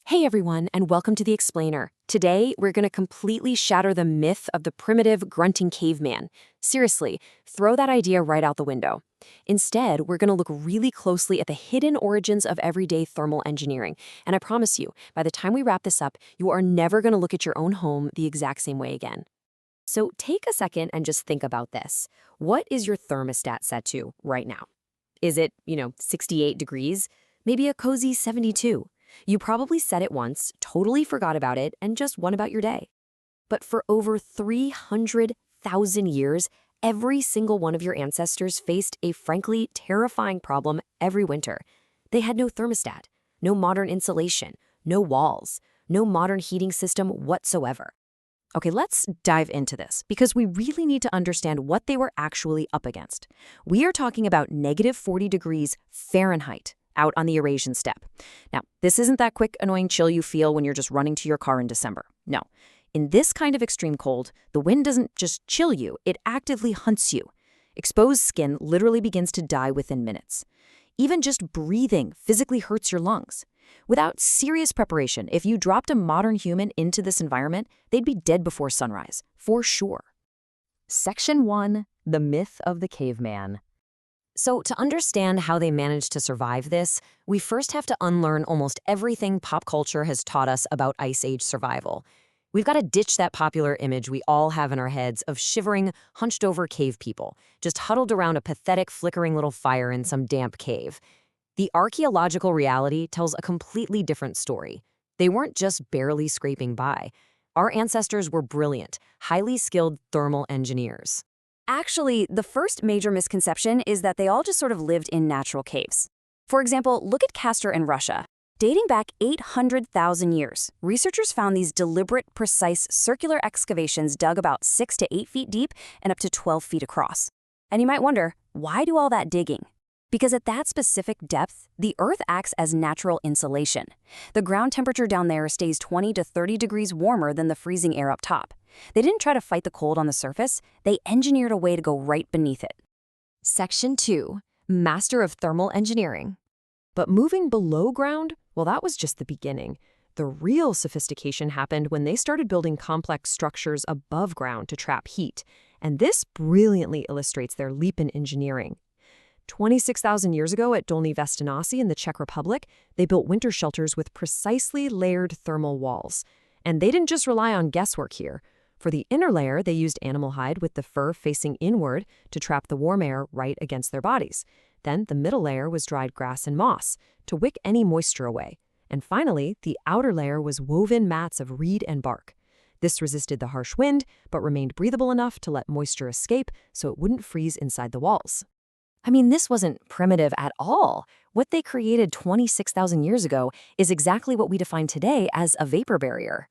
Hey everyone, and welcome to The Explainer. Today, we're going to completely shatter the myth of the primitive, grunting caveman. Seriously, throw that idea right out the window. Instead, we're going to look really closely at the hidden origins of everyday thermal engineering. And I promise you, by the time we wrap this up, you are never going to look at your own home the exact same way again. So take a second and just think about this. What is your thermostat set to right now? Is it, 68 degrees? Maybe a cozy 72. You probably said it once, totally forgot about it, and just went about your day. But for over 300,000 years, every single one of your ancestors faced a frankly terrifying problem every winter. They had no thermostat, no modern insulation, no walls, no modern heating system whatsoever. Okay, let's dive into this because we really need to understand what they were actually up against. We are talking about negative 40 degrees Fahrenheit out on the Eurasian steppe. Now, this isn't that quick, annoying chill you feel when you're just running to your car in December. No. In this kind of extreme cold, the wind doesn't just chill you, it actively hunts you. Exposed skin literally begins to die within minutes. Even just breathing physically hurts your lungs. Without serious preparation, if you dropped a modern human into this environment, they'd be dead before sunrise, for sure. Section 1. The Myth of the Caveman. So to understand how they managed to survive this, we first have to unlearn almost everything pop culture has taught us about Ice Age survival. We've got to ditch that popular image we all have in our heads of shivering, hunched-over cave people, just huddled around a pathetic, flickering little fire in some damp cave. The archaeological reality tells a completely different story. They weren't just barely scraping by. Our ancestors were brilliant, highly skilled thermal engineers. Actually, the first major misconception is that they all just sort of lived in natural caves. For example, look at Castor in Russia. Dating back 800,000 years, researchers found these deliberate, precise, circular excavations dug about 6 to 8 feet deep and up to 12 feet across. And you might wonder, why do all that digging? Because at that specific depth, the Earth acts as natural insulation. The ground temperature down there stays 20 to 30 degrees warmer than the freezing air up top. They didn't try to fight the cold on the surface, they engineered a way to go right beneath it. Section 2. Master of Thermal Engineering. But moving below ground, well, that was just the beginning. The real sophistication happened when they started building complex structures above ground to trap heat, and this brilliantly illustrates their leap in engineering. 26,000 years ago at Dolní Věstonice in the Czech Republic, they built winter shelters with precisely layered thermal walls. And they didn't just rely on guesswork here. For the inner layer, they used animal hide with the fur facing inward to trap the warm air right against their bodies. Then the middle layer was dried grass and moss to wick any moisture away. And finally, the outer layer was woven mats of reed and bark. This resisted the harsh wind, but remained breathable enough to let moisture escape so it wouldn't freeze inside the walls. I mean, this wasn't primitive at all. What they created 26,000 years ago is exactly what we define today as a vapor barrier.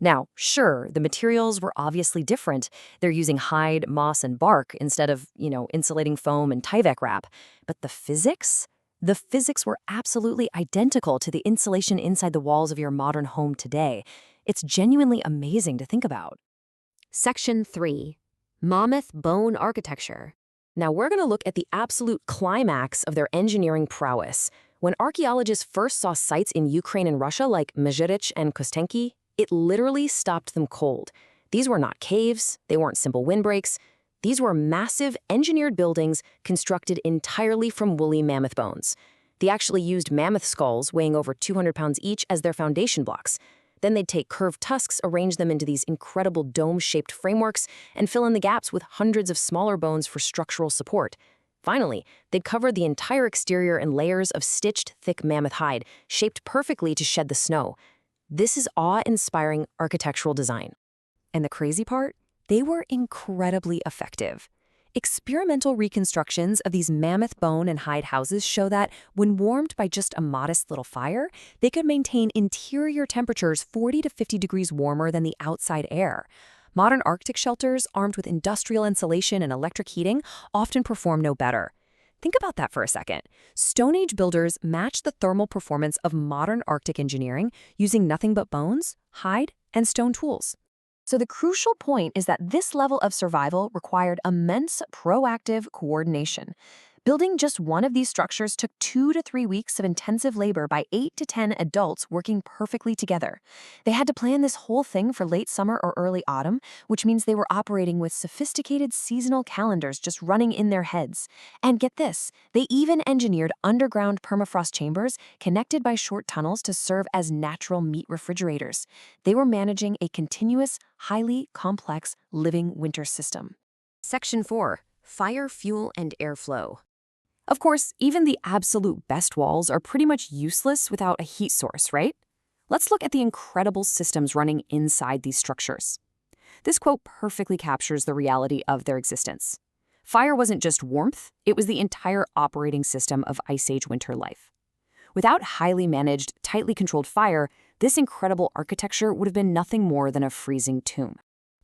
Now, sure, the materials were obviously different. They're using hide, moss, and bark instead of, insulating foam and Tyvek wrap. But the physics? The physics were absolutely identical to the insulation inside the walls of your modern home today. It's genuinely amazing to think about. Section 3. Mammoth Bone Architecture. Now we're going to look at the absolute climax of their engineering prowess. When archaeologists first saw sites in Ukraine and Russia like Mezhyrich and Kostenky, it literally stopped them cold. These were not caves, they weren't simple windbreaks. These were massive engineered buildings constructed entirely from woolly mammoth bones. They actually used mammoth skulls weighing over 200 pounds each as their foundation blocks. Then they'd take curved tusks, arrange them into these incredible dome-shaped frameworks, and fill in the gaps with hundreds of smaller bones for structural support. Finally, they'd cover the entire exterior in layers of stitched, thick mammoth hide, shaped perfectly to shed the snow. This is awe-inspiring architectural design. And the crazy part? They were incredibly effective. Experimental reconstructions of these mammoth bone and hide houses show that, when warmed by just a modest little fire, they could maintain interior temperatures 40 to 50 degrees warmer than the outside air. Modern Arctic shelters, armed with industrial insulation and electric heating, often perform no better. Think about that for a second. Stone Age builders matched the thermal performance of modern Arctic engineering using nothing but bones, hide, and stone tools. So the crucial point is that this level of survival required immense proactive coordination. Building just one of these structures took 2 to 3 weeks of intensive labor by 8 to 10 adults working perfectly together. They had to plan this whole thing for late summer or early autumn, which means they were operating with sophisticated seasonal calendars just running in their heads. And get this, they even engineered underground permafrost chambers connected by short tunnels to serve as natural meat refrigerators. They were managing a continuous, highly complex living winter system. Section 4. Fire, fuel, and airflow. Of course, even the absolute best walls are pretty much useless without a heat source, right? Let's look at the incredible systems running inside these structures. This quote perfectly captures the reality of their existence. Fire wasn't just warmth, it was the entire operating system of Ice Age winter life. Without highly managed, tightly controlled fire, this incredible architecture would have been nothing more than a freezing tomb.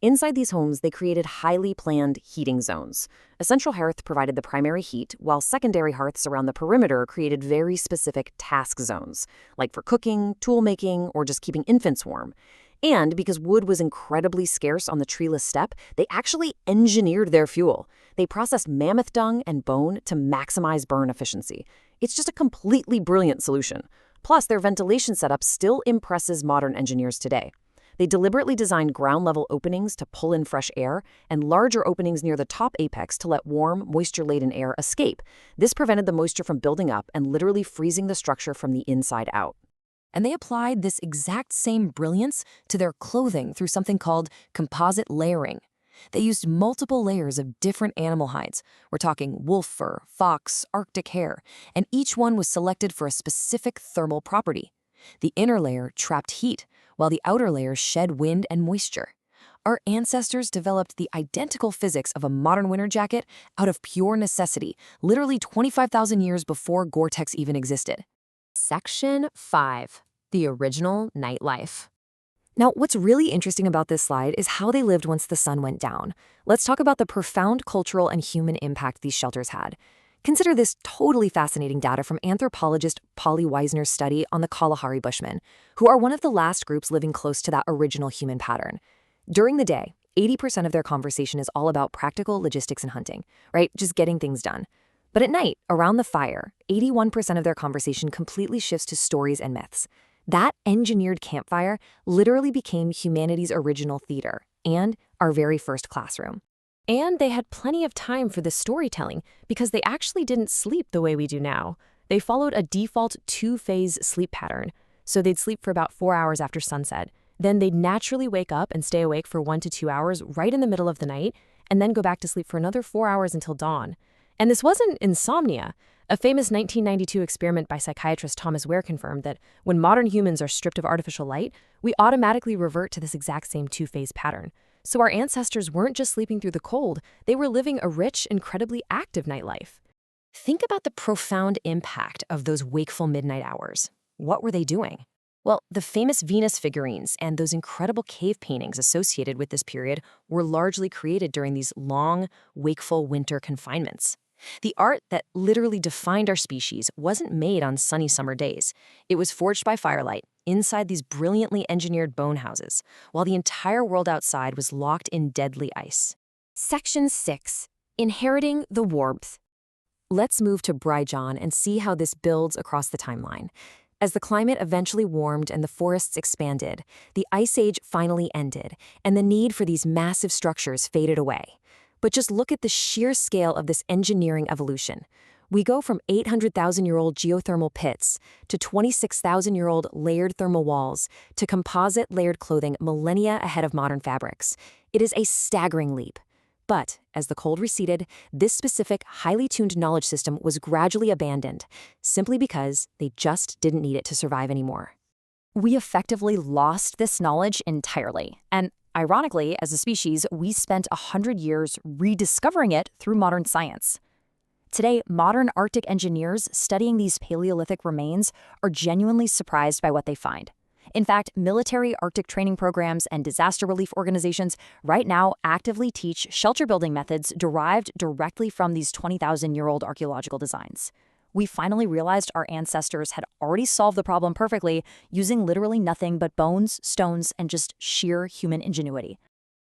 Inside these homes, they created highly planned heating zones. A central hearth provided the primary heat, while secondary hearths around the perimeter created very specific task zones, like for cooking, tool making, or just keeping infants warm. And because wood was incredibly scarce on the treeless steppe, they actually engineered their fuel. They processed mammoth dung and bone to maximize burn efficiency. It's just a completely brilliant solution. Plus, their ventilation setup still impresses modern engineers today. They deliberately designed ground-level openings to pull in fresh air and larger openings near the top apex to let warm, moisture-laden air escape. This prevented the moisture from building up and literally freezing the structure from the inside out. And they applied this exact same brilliance to their clothing through something called composite layering. They used multiple layers of different animal hides. We're talking wolf fur, fox, Arctic hare, and each one was selected for a specific thermal property. The inner layer trapped heat, while the outer layers shed wind and moisture. Our ancestors developed the identical physics of a modern winter jacket out of pure necessity, literally 25,000 years before Gore-Tex even existed. Section 5. The original nightlife. Now, what's really interesting about this slide is how they lived once the sun went down. Let's talk about the profound cultural and human impact these shelters had. Consider this totally fascinating data from anthropologist Polly Weisner's study on the Kalahari Bushmen, who are one of the last groups living close to that original human pattern. During the day, 80% of their conversation is all about practical logistics and hunting, right? Just getting things done. But at night, around the fire, 81% of their conversation completely shifts to stories and myths. That engineered campfire literally became humanity's original theater and our very first classroom. And they had plenty of time for the storytelling because they actually didn't sleep the way we do now. They followed a default 2-phase sleep pattern. So they'd sleep for about 4 hours after sunset. Then they'd naturally wake up and stay awake for 1 to 2 hours right in the middle of the night, and then go back to sleep for another 4 hours until dawn. And this wasn't insomnia. A famous 1992 experiment by psychiatrist Thomas Ware confirmed that when modern humans are stripped of artificial light, we automatically revert to this exact same 2-phase pattern. So our ancestors weren't just sleeping through the cold, they were living a rich, incredibly active nightlife. Think about the profound impact of those wakeful midnight hours. What were they doing? Well, the famous Venus figurines and those incredible cave paintings associated with this period were largely created during these long, wakeful winter confinements. The art that literally defined our species wasn't made on sunny summer days. It was forged by firelight inside these brilliantly engineered bone houses, while the entire world outside was locked in deadly ice. Section 6. Inheriting the warmth. Let's move to Bryjon and see how this builds across the timeline. As the climate eventually warmed and the forests expanded, the Ice Age finally ended, and the need for these massive structures faded away. But just look at the sheer scale of this engineering evolution. We go from 800,000-year-old geothermal pits to 26,000-year-old layered thermal walls to composite layered clothing millennia ahead of modern fabrics. It is a staggering leap. But as the cold receded, this specific, highly tuned knowledge system was gradually abandoned, simply because they just didn't need it to survive anymore. We effectively lost this knowledge entirely, and ironically, as a species, we spent 100 years rediscovering it through modern science. Today, modern Arctic engineers studying these Paleolithic remains are genuinely surprised by what they find. In fact, military Arctic training programs and disaster relief organizations right now actively teach shelter-building methods derived directly from these 20,000-year-old archaeological designs. We finally realized our ancestors had already solved the problem perfectly using literally nothing but bones, stones, and just sheer human ingenuity.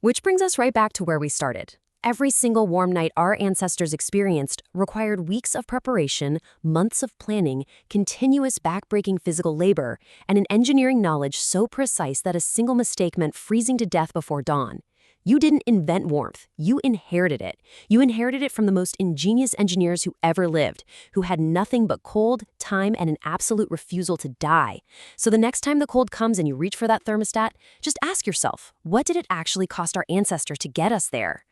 Which brings us right back to where we started. Every single warm night our ancestors experienced required weeks of preparation, months of planning, continuous backbreaking physical labor, and an engineering knowledge so precise that a single mistake meant freezing to death before dawn. You didn't invent warmth, you inherited it. You inherited it from the most ingenious engineers who ever lived, who had nothing but cold, time, and an absolute refusal to die. So the next time the cold comes and you reach for that thermostat, just ask yourself, what did it actually cost our ancestors to get us there?